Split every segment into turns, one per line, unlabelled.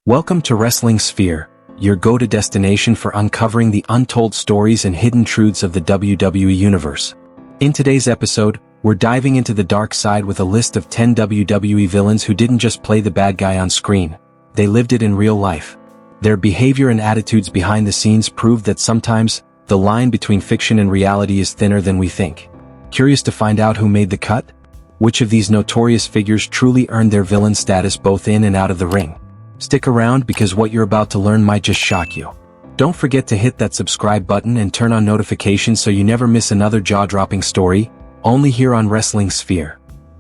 Welcome to Wrestling Sphere, your go-to destination for uncovering the untold stories and hidden truths of the WWE Universe. In today's episode, we're diving into the dark side with a list of 10 WWE villains who didn't just play the bad guy on screen, they lived it in real life. Their behavior and attitudes behind the scenes prove that sometimes, the line between fiction and reality is thinner than we think. Curious to find out who made the cut? Which of these notorious figures truly earned their villain status both in and out of the ring? Stick around because what you're about to learn might just shock you. Don't forget to hit that subscribe button and turn on notifications so you never miss another jaw-dropping story, only here on Wrestling Sphere.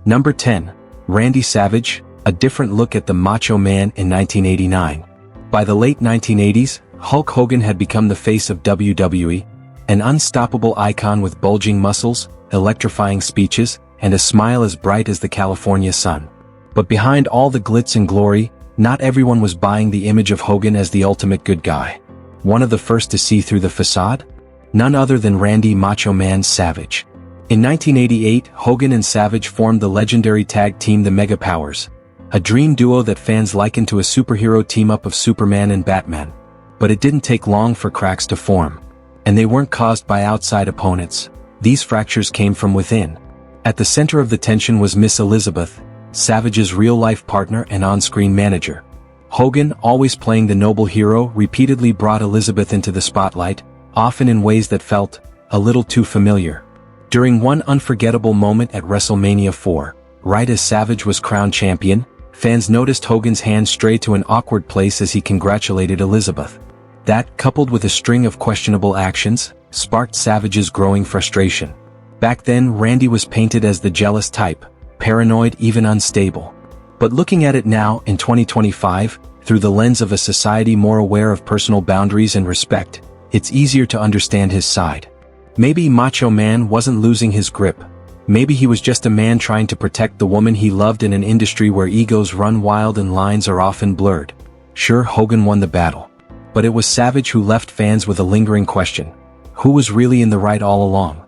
Number 10. Randy Savage, a different look at the Macho Man in 1989. By the late 1980s, Hulk Hogan had become the face of WWE, an unstoppable icon with bulging muscles, electrifying speeches, and a smile as bright as the California sun. But behind all the glitz and glory, not everyone was buying the image of Hogan as the ultimate good guy. One of the first to see through the facade? None other than Randy Macho Man Savage. In 1988, Hogan and Savage formed the legendary tag team the Mega Powers, a dream duo that fans likened to a superhero team-up of Superman and Batman. But it didn't take long for cracks to form. And they weren't caused by outside opponents. These fractures came from within. At the center of the tension was Miss Elizabeth, Savage's real-life partner and on-screen manager. Hogan, always playing the noble hero, repeatedly brought Elizabeth into the spotlight, often in ways that felt a little too familiar. During one unforgettable moment at WrestleMania 4, right as Savage was crowned champion, fans noticed Hogan's hand stray to an awkward place as he congratulated Elizabeth. That, coupled with a string of questionable actions, sparked Savage's growing frustration. Back then, Randy was painted as the jealous type, paranoid, even unstable. But looking at it now, in 2025, through the lens of a society more aware of personal boundaries and respect, it's easier to understand his side. Maybe Macho Man wasn't losing his grip. Maybe he was just a man trying to protect the woman he loved in an industry where egos run wild and lines are often blurred. Sure, Hogan won the battle. But it was Savage who left fans with a lingering question. Who was really in the right all along?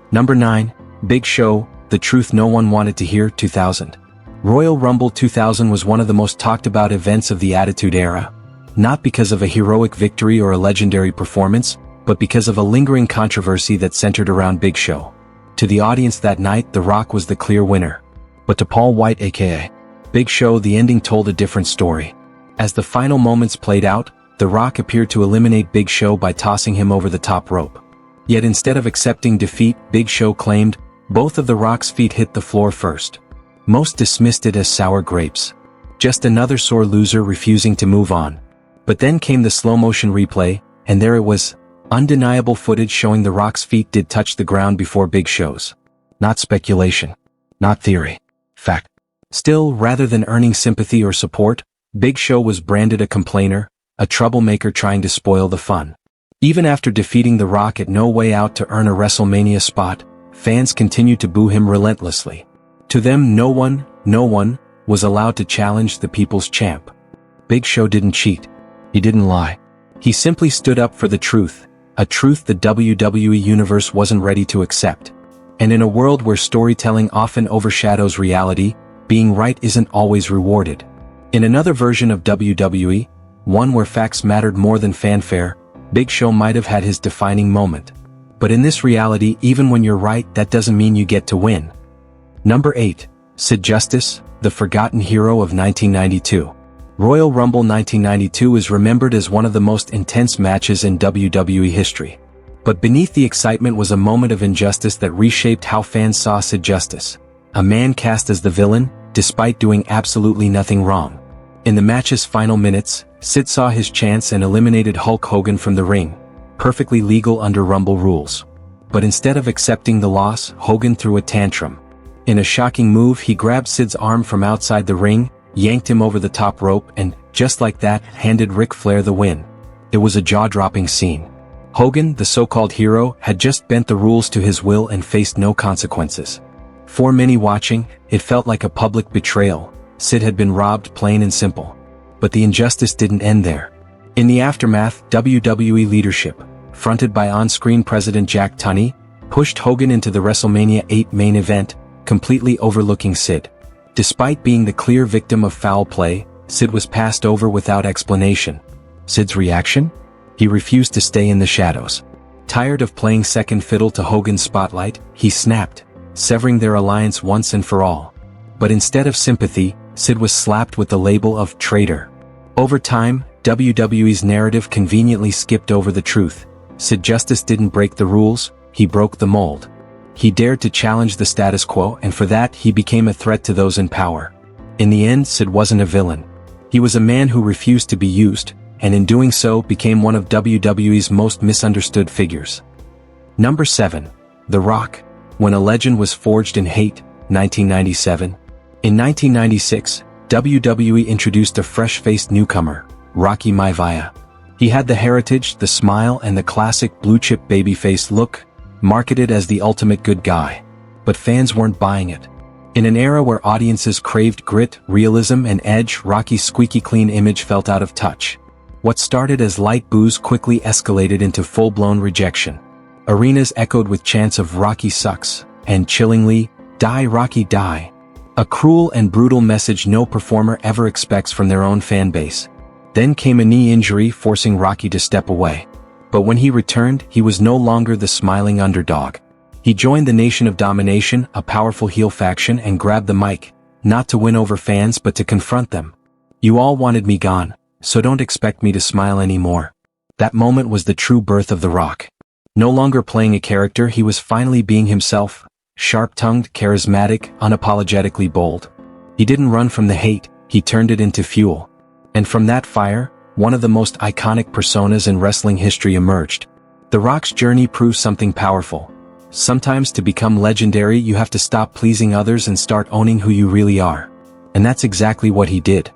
Number 9. Big Show, the truth no one wanted to hear. 2000. Royal Rumble 2000 was one of the most talked about events of the Attitude Era. Not because of a heroic victory or a legendary performance, but because of a lingering controversy that centered around Big Show. To the audience that night, The Rock was the clear winner. But to Paul White aka Big Show, the ending told a different story. As the final moments played out, The Rock appeared to eliminate Big Show by tossing him over the top rope. Yet instead of accepting defeat, Big Show claimed, both of The Rock's feet hit the floor first. Most dismissed it as sour grapes. Just another sore loser refusing to move on. But then came the slow-motion replay, and there it was, undeniable footage showing The Rock's feet did touch the ground before Big Show's. Not speculation. Not theory. Fact. Still, rather than earning sympathy or support, Big Show was branded a complainer, a troublemaker trying to spoil the fun. Even after defeating The Rock at No Way Out to earn a WrestleMania spot, fans continued to boo him relentlessly. To them, no one was allowed to challenge the people's champ. Big Show didn't cheat. He didn't lie. He simply stood up for the truth, a truth the WWE Universe wasn't ready to accept. And in a world where storytelling often overshadows reality, being right isn't always rewarded. In another version of WWE, one where facts mattered more than fanfare, Big Show might have had his defining moment. But in this reality, even when you're right, that doesn't mean you get to win. Number 8. Sid Justice, the forgotten hero of 1992. Royal Rumble 1992 is remembered as one of the most intense matches in WWE history. But beneath the excitement was a moment of injustice that reshaped how fans saw Sid Justice, a man cast as the villain, despite doing absolutely nothing wrong. In the match's final minutes, Sid saw his chance and eliminated Hulk Hogan from the ring, perfectly legal under Rumble rules. But instead of accepting the loss, Hogan threw a tantrum. In a shocking move, he grabbed Sid's arm from outside the ring, yanked him over the top rope and, just like that, handed Ric Flair the win. It was a jaw-dropping scene. Hogan, the so-called hero, had just bent the rules to his will and faced no consequences. For many watching, it felt like a public betrayal. Sid had been robbed, plain and simple. But the injustice didn't end there. In the aftermath, WWE leadership, fronted by on-screen President Jack Tunney, pushed Hogan into the WrestleMania 8 main event, completely overlooking Sid. Despite being the clear victim of foul play, Sid was passed over without explanation. Sid's reaction? He refused to stay in the shadows. Tired of playing second fiddle to Hogan's spotlight, he snapped, severing their alliance once and for all. But instead of sympathy, Sid was slapped with the label of traitor. Over time, WWE's narrative conveniently skipped over the truth. Sid Justice didn't break the rules, he broke the mold. He dared to challenge the status quo, and for that he became a threat to those in power. In the end, Sid wasn't a villain. He was a man who refused to be used, and in doing so became one of WWE's most misunderstood figures. Number 7. The Rock. When a Legend Was Forged in Hate, 1997. In 1996, WWE introduced a fresh-faced newcomer, Rocky Maivia. He had the heritage, the smile, and the classic blue-chip babyface look, marketed as the ultimate good guy. But fans weren't buying it. In an era where audiences craved grit, realism, and edge, Rocky's squeaky clean image felt out of touch. What started as light boos quickly escalated into full-blown rejection. Arenas echoed with chants of "Rocky sucks," and chillingly, "Die Rocky die." A cruel and brutal message no performer ever expects from their own fan base. Then came a knee injury forcing Rocky to step away. But when he returned, he was no longer the smiling underdog. He joined the Nation of Domination, a powerful heel faction, and grabbed the mic, not to win over fans but to confront them. "You all wanted me gone, so don't expect me to smile anymore." That moment was the true birth of The Rock. No longer playing a character, he was finally being himself, sharp-tongued, charismatic, unapologetically bold. He didn't run from the hate, he turned it into fuel. And from that fire, one of the most iconic personas in wrestling history emerged. The Rock's journey proves something powerful. Sometimes to become legendary you have to stop pleasing others and start owning who you really are. And that's exactly what he did.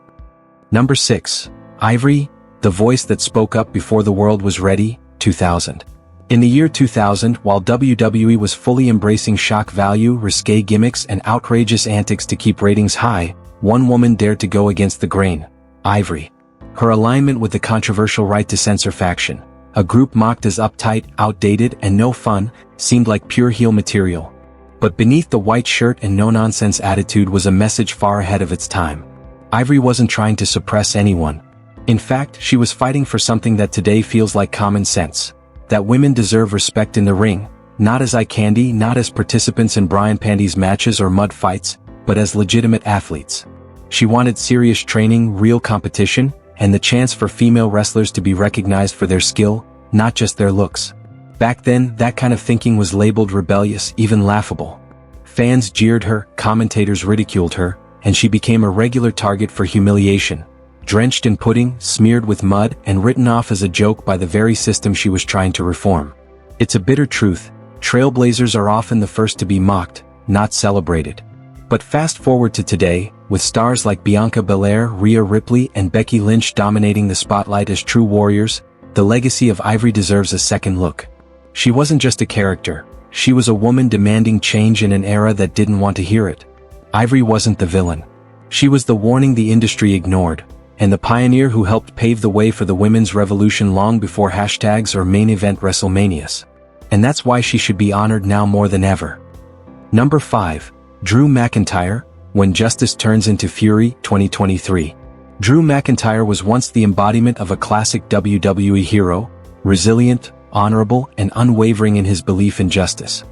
Number 6. Ivory, the voice that spoke up before the world was ready, 2000. In the year 2000, while WWE was fully embracing shock value, risque gimmicks, and outrageous antics to keep ratings high, one woman dared to go against the grain: Ivory. Her alignment with the controversial Right to Censor faction, a group mocked as uptight, outdated, and no fun, seemed like pure heel material. But beneath the white shirt and no-nonsense attitude was a message far ahead of its time. Ivory wasn't trying to suppress anyone. In fact, she was fighting for something that today feels like common sense. That women deserve respect in the ring, not as eye candy, not as participants in Brian Pandy's matches or mud fights, but as legitimate athletes. She wanted serious training, real competition, and the chance for female wrestlers to be recognized for their skill, not just their looks. Back then, that kind of thinking was labeled rebellious, even laughable. Fans jeered her, commentators ridiculed her, and she became a regular target for humiliation. Drenched in pudding, smeared with mud, and written off as a joke by the very system she was trying to reform. It's a bitter truth. Trailblazers are often the first to be mocked, not celebrated. But fast forward to today, with stars like Bianca Belair, Rhea Ripley, and Becky Lynch dominating the spotlight as true warriors, the legacy of Ivory deserves a second look. She wasn't just a character, she was a woman demanding change in an era that didn't want to hear it. Ivory wasn't the villain. She was the warning the industry ignored, and the pioneer who helped pave the way for the women's revolution long before hashtags or main event WrestleManias. And that's why she should be honored now more than ever. Number 5. Drew McIntyre, When Justice Turns into Fury, 2023. Drew McIntyre was once the embodiment of a classic WWE hero, resilient, honorable, and unwavering in his belief in justice.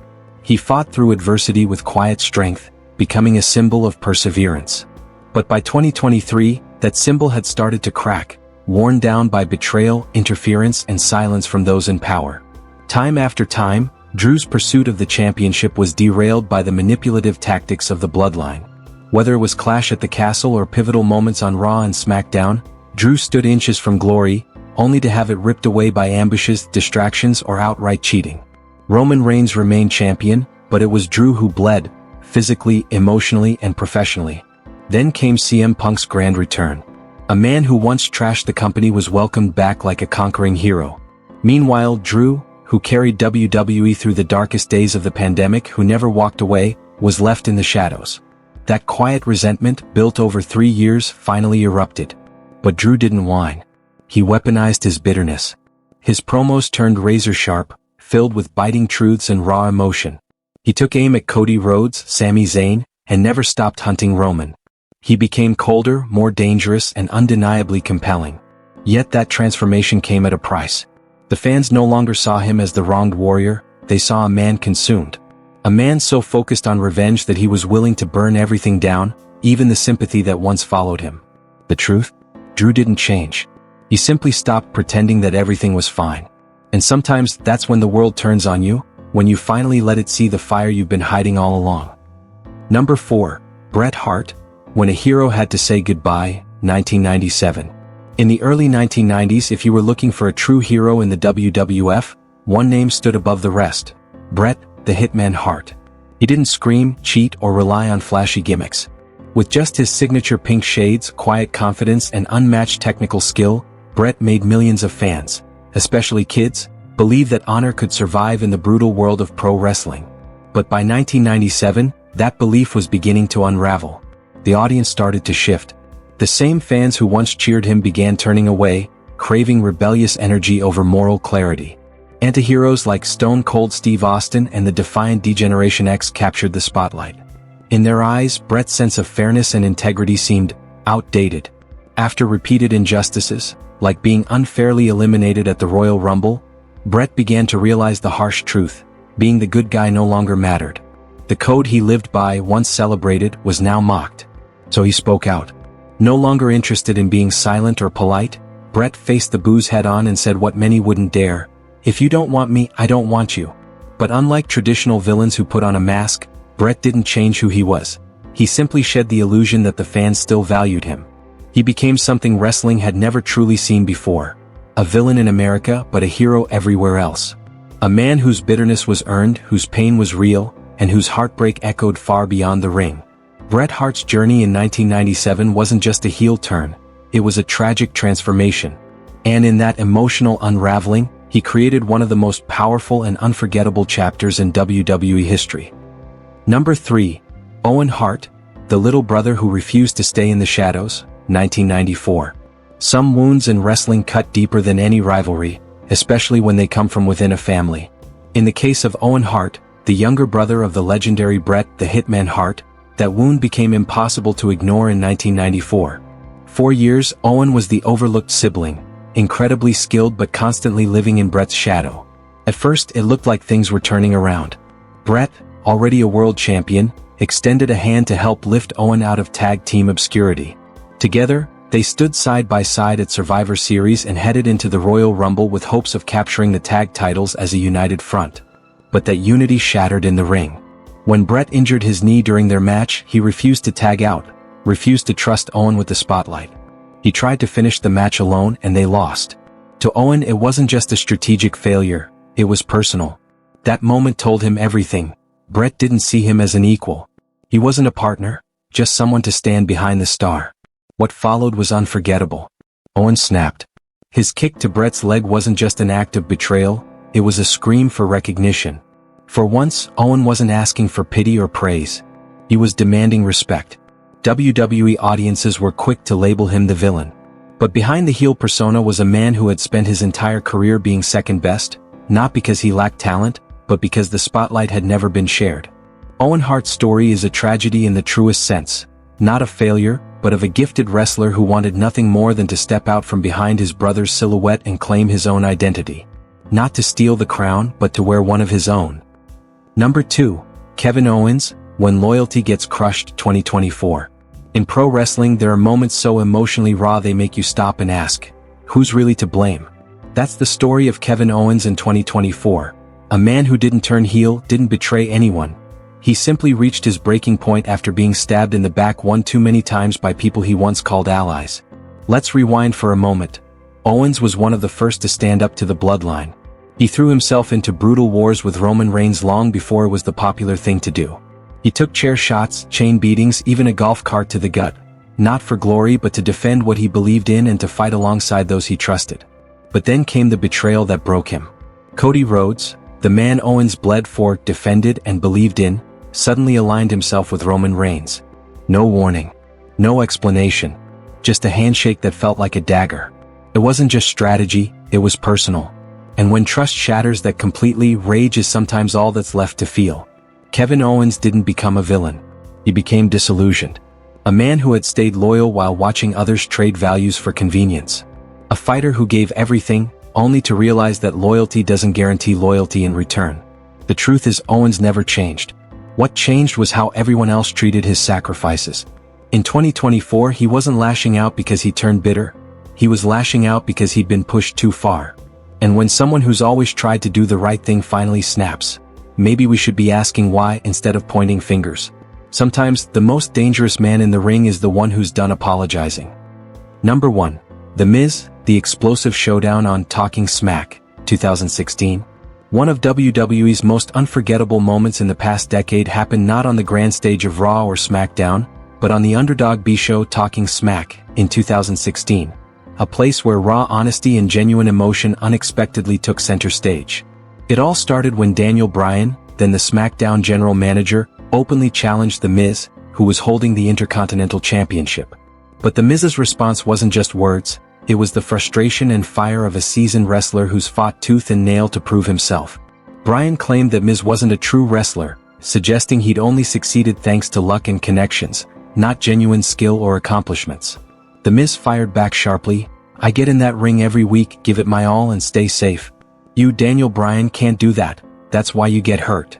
He fought through adversity with quiet strength, becoming a symbol of perseverance. But by 2023, that symbol had started to crack, worn down by betrayal, interference, and silence from those in power. Time after time, Drew's pursuit of the championship was derailed by the manipulative tactics of the bloodline. Whether it was Clash at the Castle or pivotal moments on Raw and SmackDown, Drew stood inches from glory, only to have it ripped away by ambushes, distractions, or outright cheating. Roman Reigns remained champion, but it was Drew who bled, physically, emotionally, and professionally. Then came CM Punk's grand return. A man who once trashed the company was welcomed back like a conquering hero. Meanwhile, Drew, who carried WWE through the darkest days of the pandemic, who never walked away, was left in the shadows. That quiet resentment, built over 3 years, finally erupted. But Drew didn't whine. He weaponized his bitterness. His promos turned razor-sharp, filled with biting truths and raw emotion. He took aim at Cody Rhodes, Sami Zayn, and never stopped hunting Roman. He became colder, more dangerous, and undeniably compelling. Yet that transformation came at a price. The fans no longer saw him as the wronged warrior, they saw a man consumed. A man so focused on revenge that he was willing to burn everything down, even the sympathy that once followed him. The truth? Drew didn't change. He simply stopped pretending that everything was fine. And sometimes that's when the world turns on you, when you finally let it see the fire you've been hiding all along. Number 4. Bret Hart, When a Hero Had to Say Goodbye, 1997. In the early 1990s, if you were looking for a true hero in the WWF, one name stood above the rest: Bret the Hitman Hart. He didn't scream, cheat, or rely on flashy gimmicks. With just his signature pink shades, quiet confidence, and unmatched technical skill, Bret made millions of fans, especially kids, believe that honor could survive in the brutal world of pro wrestling. But by 1997, that belief was beginning to unravel. The audience started to shift. The same fans who once cheered him began turning away, craving rebellious energy over moral clarity. Antiheroes like Stone Cold Steve Austin and the defiant D-Generation X captured the spotlight. In their eyes, Bret's sense of fairness and integrity seemed outdated. After repeated injustices, like being unfairly eliminated at the Royal Rumble, Bret began to realize the harsh truth: being the good guy no longer mattered. The code he lived by, once celebrated, was now mocked. So he spoke out. No longer interested in being silent or polite, Bret faced the boos head-on and said what many wouldn't dare: "If you don't want me, I don't want you." But unlike traditional villains who put on a mask, Bret didn't change who he was. He simply shed the illusion that the fans still valued him. He became something wrestling had never truly seen before: a villain in America, but a hero everywhere else. A man whose bitterness was earned, whose pain was real, and whose heartbreak echoed far beyond the ring. Bret Hart's journey in 1997 wasn't just a heel turn, it was a tragic transformation. And in that emotional unraveling, he created one of the most powerful and unforgettable chapters in WWE history. Number 3. Owen Hart, the little brother who refused to stay in the shadows, 1994. Some wounds in wrestling cut deeper than any rivalry, especially when they come from within a family. In the case of Owen Hart, the younger brother of the legendary Bret the Hitman Hart, that wound became impossible to ignore in 1994. For years, Owen was the overlooked sibling, incredibly skilled but constantly living in Bret's shadow. At first, it looked like things were turning around. Bret, already a world champion, extended a hand to help lift Owen out of tag team obscurity. Together, they stood side by side at Survivor Series and headed into the Royal Rumble with hopes of capturing the tag titles as a united front. But that unity shattered in the ring. When Bret injured his knee during their match, he refused to tag out, refused to trust Owen with the spotlight. He tried to finish the match alone and they lost. To Owen, it wasn't just a strategic failure, it was personal. That moment told him everything. Bret didn't see him as an equal. He wasn't a partner, just someone to stand behind the star. What followed was unforgettable. Owen snapped. His kick to Bret's leg wasn't just an act of betrayal, it was a scream for recognition. For once, Owen wasn't asking for pity or praise. He was demanding respect. WWE audiences were quick to label him the villain. But behind the heel persona was a man who had spent his entire career being second best, not because he lacked talent, but because the spotlight had never been shared. Owen Hart's story is a tragedy in the truest sense, not a failure, but of a gifted wrestler who wanted nothing more than to step out from behind his brother's silhouette and claim his own identity. Not to steal the crown, but to wear one of his own. Number 2. Kevin Owens, When Loyalty Gets Crushed, 2024. In pro wrestling, there are moments so emotionally raw they make you stop and ask, who's really to blame? That's the story of Kevin Owens in 2024. A man who didn't turn heel, didn't betray anyone. He simply reached his breaking point after being stabbed in the back one too many times by people he once called allies. Let's rewind for a moment. Owens was one of the first to stand up to the bloodline. He threw himself into brutal wars with Roman Reigns long before it was the popular thing to do. He took chair shots, chain beatings, even a golf cart to the gut. Not for glory but to defend what he believed in and to fight alongside those he trusted. But then came the betrayal that broke him. Cody Rhodes, the man Owens bled for, defended, and believed in, suddenly aligned himself with Roman Reigns. No warning. No explanation. Just a handshake that felt like a dagger. It wasn't just strategy, it was personal. And when trust shatters that completely, rage is sometimes all that's left to feel. Kevin Owens didn't become a villain. He became disillusioned. A man who had stayed loyal while watching others trade values for convenience. A fighter who gave everything, only to realize that loyalty doesn't guarantee loyalty in return. The truth is Owens never changed. What changed was how everyone else treated his sacrifices. In 2024 he wasn't lashing out because he turned bitter. He was lashing out because he'd been pushed too far. And when someone who's always tried to do the right thing finally snaps, maybe we should be asking why instead of pointing fingers. Sometimes, the most dangerous man in the ring is the one who's done apologizing. Number 1. The Miz, the explosive showdown on Talking Smack, 2016. One of WWE's most unforgettable moments in the past decade happened not on the grand stage of Raw or SmackDown, but on the underdog B-show Talking Smack, in 2016. A place where raw honesty and genuine emotion unexpectedly took center stage. It all started when Daniel Bryan, then the SmackDown general manager, openly challenged The Miz, who was holding the Intercontinental Championship. But The Miz's response wasn't just words, it was the frustration and fire of a seasoned wrestler who's fought tooth and nail to prove himself. Bryan claimed that Miz wasn't a true wrestler, suggesting he'd only succeeded thanks to luck and connections, not genuine skill or accomplishments. The Miz fired back sharply, "I get in that ring every week, give it my all and stay safe. You, Daniel Bryan, can't do that, that's why you get hurt."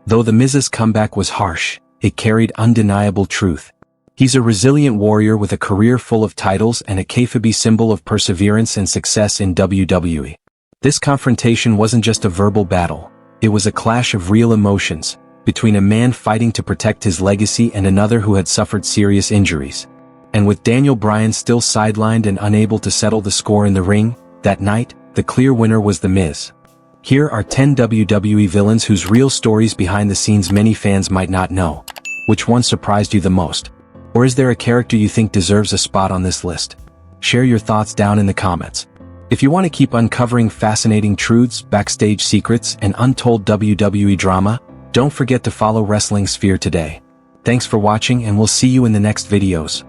Though The Miz's comeback was harsh, it carried undeniable truth. He's a resilient warrior with a career full of titles and a kayfabe symbol of perseverance and success in WWE. This confrontation wasn't just a verbal battle, it was a clash of real emotions, between a man fighting to protect his legacy and another who had suffered serious injuries. And with Daniel Bryan still sidelined and unable to settle the score in the ring, that night, the clear winner was The Miz. Here are 10 WWE villains whose real stories behind the scenes many fans might not know. Which one surprised you the most? Or is there a character you think deserves a spot on this list? Share your thoughts down in the comments. If you want to keep uncovering fascinating truths, backstage secrets, and untold WWE drama, don't forget to follow Wrestling Sphere today. Thanks for watching and we'll see you in the next videos.